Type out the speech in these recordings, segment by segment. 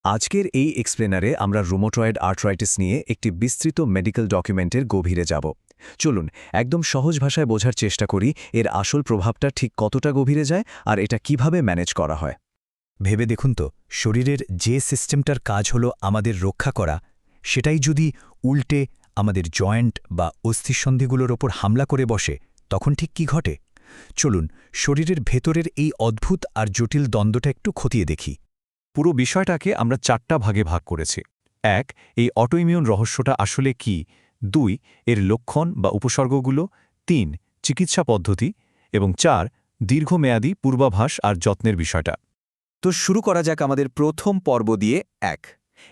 আজকের এই এক্সপ্লেনারে আমরা রুমাটয়েড আর্থ্রাইটিস নিয়ে একটি বিস্তৃত মেডিকেল ডকুমেন্টের গভীরে যাব। চলুন একদম সহজ ভাষায় বোঝার চেষ্টা করি এর আসল প্রভাবটা ঠিক কতটা গভীরে যায় আর এটা কিভাবে ম্যানেজ করা হয়। ভেবে দেখুন তো, শরীরের যে সিস্টেমটার কাজ হলো আমাদের রক্ষা করা, সেটাই যদি উল্টে আমাদের জয়েন্ট বা অস্থিসন্ধিগুলোর ওপর হামলা করে বসে, তখন ঠিক কি ঘটে? চলুন শরীরের ভেতরের এই অদ্ভুত আর জটিল দ্বন্দ্বটা একটু খতিয়ে দেখি। পুরো বিষয়টাকে আমরা 4টা ভাগে ভাগ করেছি। 1. এই অটোইমিউন রহস্যটা আসলে কি। 2. এর লক্ষণ বা উপসর্গগুলো। 3. চিকিৎসা পদ্ধতি। এবং 4. দীর্ঘমেয়াদী পূর্বাভাস আর যত্নের বিষয়টা। তো শুরু করা যাক আমাদের প্রথম পর্ব দিয়ে।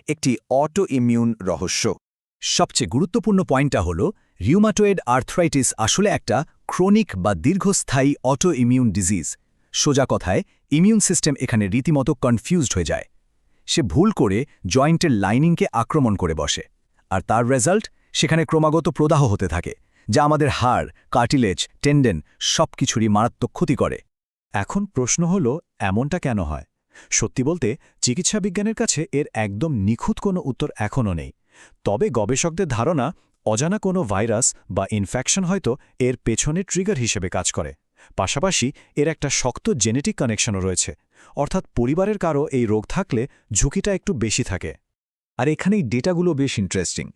একটি অটো ইমিউন রহস্য। সবচেয়ে গুরুত্বপূর্ণ পয়েন্টটা হল, রিউমাটয়েড আর্থ্রাইটিস আসলে একটা ক্রনিক বা দীর্ঘস্থায়ী অটো ইমিউন ডিজিজ। সোজা কথায়, ইমিউন সিস্টেম এখানে রীতিমতো কনফিউজড হয়ে যায়। সে ভুল করে জয়েন্টের লাইনিংকে আক্রমণ করে বসে, আর তার রেজাল্ট সেখানে ক্রমাগত প্রদাহ হতে থাকে, যা আমাদের হাড়, কার্টিলেজ, টেন্ডেন সবকিছুরই মারাত্মক ক্ষতি করে। এখন প্রশ্ন হল, এমনটা কেন হয়? সত্যি বলতে চিকিৎসা বিজ্ঞানের কাছে এর একদম নিখুঁত কোনো উত্তর এখনও নেই। তবে গবেষকদের ধারণা, অজানা কোনো ভাইরাস বা ইনফেকশন হয়তো এর পেছনে ট্রিগার হিসেবে কাজ করে। পাশাপাশি এর একটা শক্ত জেনেটিক কানেকশনও রয়েছে, অর্থাৎ পরিবারের কারো এই রোগ থাকলে ঝুঁকিটা একটু বেশি থাকে। আর এখানেই ডেটাগুলো বেশ ইন্টারেস্টিং।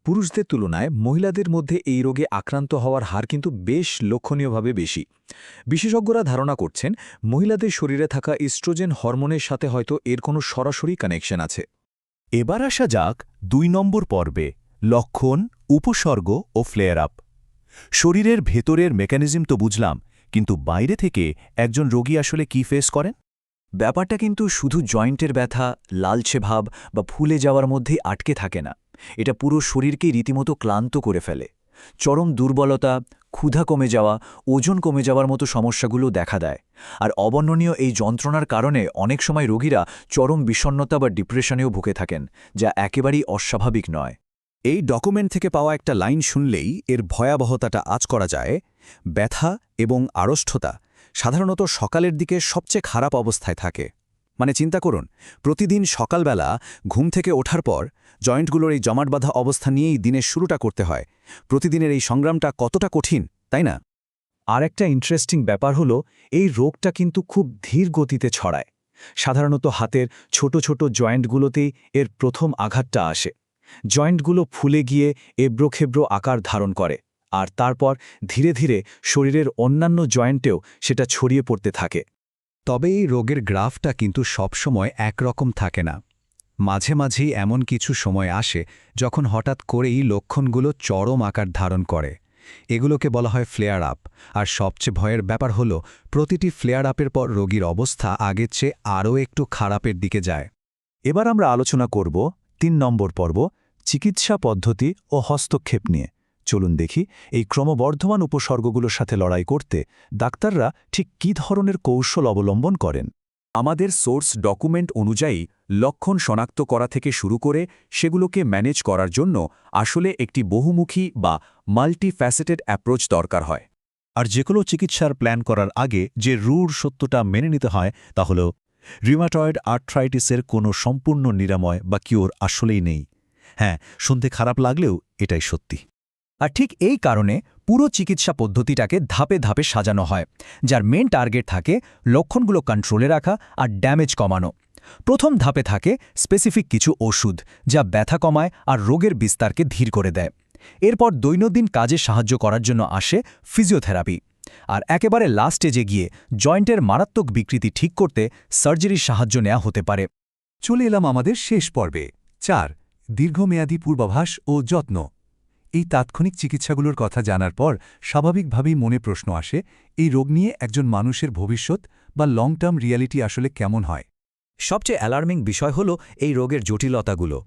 পুরুষদের তুলনায় মহিলাদের মধ্যে এই রোগে আক্রান্ত হওয়ার হার কিন্তু বেশ লক্ষণীয়ভাবে বেশি। বিশেষজ্ঞরা ধারণা করছেন, মহিলাদের শরীরে থাকা ইস্ট্রোজেন হরমোনের সাথে হয়তো এর কোনো সরাসরি কানেকশন আছে। এবার আসা যাক 2 নম্বর পর্বে, লক্ষণ, উপসর্গ ও ফ্লেয়ার আপ। শরীরের ভেতরের মেকানিজম তো বুঝলাম, কিন্তু বাইরে থেকে একজন রোগী আসলে কি ফেস করেন? ব্যাপারটা কিন্তু শুধু জয়েন্টের ব্যথা, লালচে ভাব বা ফুলে যাওয়ার মধ্যেই আটকে থাকে না। এটা পুরো শরীরকেই রীতিমতো ক্লান্ত করে ফেলে। চরম দুর্বলতা, ক্ষুধা কমে যাওয়া, ওজন কমে যাওয়ার মতো সমস্যাগুলো দেখা দেয়। আর অবর্ণনীয় এই যন্ত্রণার কারণে অনেক সময় রোগীরা চরম বিষণ্ণতা বা ডিপ্রেশনেও ভুগে থাকেন, যা একেবারেই অস্বাভাবিক নয়। এই ডকুমেন্ট থেকে পাওয়া একটা লাইন শুনলেই এর ভয়াবহতাটা আঁচ করা যায়। ব্যথা এবং আড়ষ্ঠতা সাধারণত সকালের দিকে সবচেয়ে খারাপ অবস্থায় থাকে। মানে চিন্তা করুন, প্রতিদিন সকালবেলা ঘুম থেকে ওঠার পর জয়েন্টগুলোর এই জমাট বাঁধা অবস্থা নিয়েই দিনের শুরুটা করতে হয়। প্রতিদিনের এই সংগ্রামটা কতটা কঠিন, তাই না? আর একটা ইন্টারেস্টিং ব্যাপার হলো, এই রোগটা কিন্তু খুব ধীর গতিতে ছড়ায়। সাধারণত হাতের ছোট ছোট জয়েন্টগুলোতেই এর প্রথম আঘাতটা আসে। জয়েন্টগুলো ফুলে গিয়ে এবড়োখেবড়ো আকার ধারণ করে, আর তারপর ধীরে ধীরে শরীরের অন্যান্য জয়েন্টেও সেটা ছড়িয়ে পড়তে থাকে। তবে এই রোগের গ্রাফটা কিন্তু সবসময় একরকম থাকে না। মাঝে মাঝেই এমন কিছু সময় আসে যখন হঠাৎ করেই লক্ষণগুলো চরম আকার ধারণ করে। এগুলোকে বলা হয় ফ্লেয়ার আপ। আর সবচেয়ে ভয়ের ব্যাপার হলো, প্রতিটি ফ্লেয়ার আপের পর রোগীর অবস্থা আগের চেয়ে আরও একটু খারাপের দিকে যায়। এবার আমরা আলোচনা করব 3 নম্বর পর্ব, চিকিৎসা পদ্ধতি ও হস্তক্ষেপ নিয়ে। চলুন দেখি এই ক্রমবর্ধমান উপসর্গগুলোর সাথে লড়াই করতে ডাক্তাররা ঠিক কী ধরনের কৌশল অবলম্বন করেন। আমাদের সোর্স ডকুমেন্ট অনুযায়ী লক্ষণ শনাক্ত করা থেকে শুরু করে সেগুলোকে ম্যানেজ করার জন্য আসলে একটি বহুমুখী বা মাল্টিফ্যাসেটেড অ্যাপ্রোচ দরকার হয়। আর যেকোনো চিকিৎসার প্ল্যান করার আগে যে রূঢ় সত্যটা মেনে নিতে হয় তা হল, রিউমাটয়েড আর্থ্রাইটিসের কোনো সম্পূর্ণ নিরাময় বা কিওর আসলেই নেই। হ্যাঁ, শুনতে খারাপ লাগলেও এটাই সত্যি। আর ঠিক এই কারণে পুরো চিকিৎসা পদ্ধতিটাকে ধাপে ধাপে সাজানো হয়, যার মেন টার্গেট থাকে লক্ষণগুলো কন্ট্রোলে রাখা আর ড্যামেজ কমানো। প্রথম ধাপে থাকে স্পেসিফিক কিছু ওষুধ, যা ব্যথা কমায় আর রোগের বিস্তারকে ধীর করে দেয়। এরপর দৈনন্দিন কাজে সাহায্য করার জন্য আসে ফিজিওথেরাপি। আর একেবারে লাস্ট স্টেজে গিয়ে জয়েন্টের মারাত্মক বিকৃতি ঠিক করতে সার্জারির সাহায্য নেওয়া হতে পারে। চলে এলাম আমাদের শেষ পর্বে। 4. দীর্ঘমেয়াদী পূর্বাভাস ও যত্ন। এই তাৎক্ষণিক চিকিৎসাগুলোর কথা জানার পর স্বাভাবিকভাবেই মনে প্রশ্ন আসে, এই রোগ নিয়ে একজন মানুষের ভবিষ্যৎ বা লং টার্ম রিয়ালিটি আসলে কেমন হয়? সবচেয়ে অ্যালার্মিং বিষয় হল এই রোগের জটিলতাগুলো।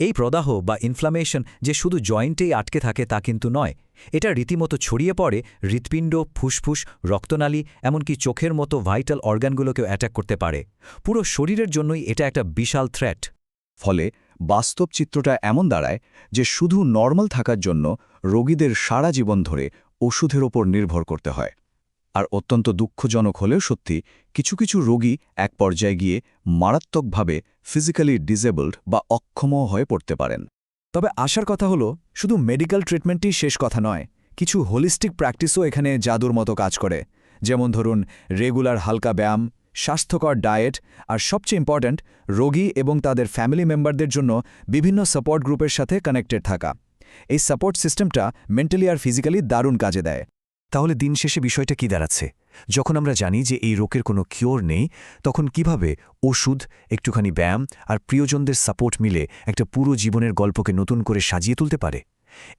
এই প্রদাহ বা ইনফ্লামেশন যে শুধু জয়েন্টেই আটকে থাকে তা কিন্তু নয়। এটা রীতিমতো ছড়িয়ে পড়ে হৃৎপিণ্ড, ফুসফুস, রক্তনালী, এমনকি চোখের মতো ভাইটাল অর্গানগুলোকেও অ্যাটাক করতে পারে। পুরো শরীরের জন্যই এটা একটা বিশাল থ্রেট। ফলে বাস্তব চিত্রটা এমন দাঁড়ায় যে শুধু নরমাল থাকার জন্য রোগীদের সারা জীবন ধরে ওষুধের ওপর নির্ভর করতে হয়। আর অত্যন্ত দুঃখজনক হলেও সত্যি কিছু কিছু রোগী এক পর্যায়ে গিয়ে মারাত্মকভাবে ফিজিক্যালি ডিসেবলড বা অক্ষম হয়ে পড়তে পারেন। তবে আশার কথা হলো শুধু মেডিকেল ট্রিটমেন্টই শেষ কথা নয়, কিছু হোলিস্টিক প্র্যাকটিসও এখানে জাদুর মতো কাজ করে। যেমন ধরুন রেগুলার হালকা ব্যায়াম, স্বাস্থ্যকর ডায়েট, আর সবচেয়ে ইম্পর্ট্যান্ট রোগী এবং তাদের ফ্যামিলি মেম্বারদের জন্য বিভিন্ন সাপোর্ট গ্রুপের সাথে কানেক্টেড থাকা। এই সাপোর্ট সিস্টেমটা মেন্টালি আর ফিজিক্যালি দারুণ কাজে দেয়। তাহলে দিন শেষে বিষয়টা কি দাঁড়াচ্ছে? যখন আমরা জানি যে এই রোগের কোনো কিওর নেই, তখন কিভাবে ওষুধ, একটুখানি ব্যায়াম আর প্রিয়জনদের সাপোর্ট মিলে একটা পুরো জীবনের গল্পকে নতুন করে সাজিয়ে তুলতে পারে?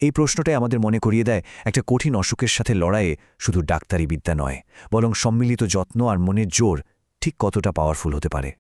এই প্রশ্নটাই আমাদের মনে করিয়ে দেয় একটা কঠিন অসুখের সাথে লড়াইয়ে শুধু ডাক্তারি বিদ্যা নয়, বরং সম্মিলিত যত্ন আর মনের জোর ঠিক কতটা পাওয়ারফুল হতে পারে।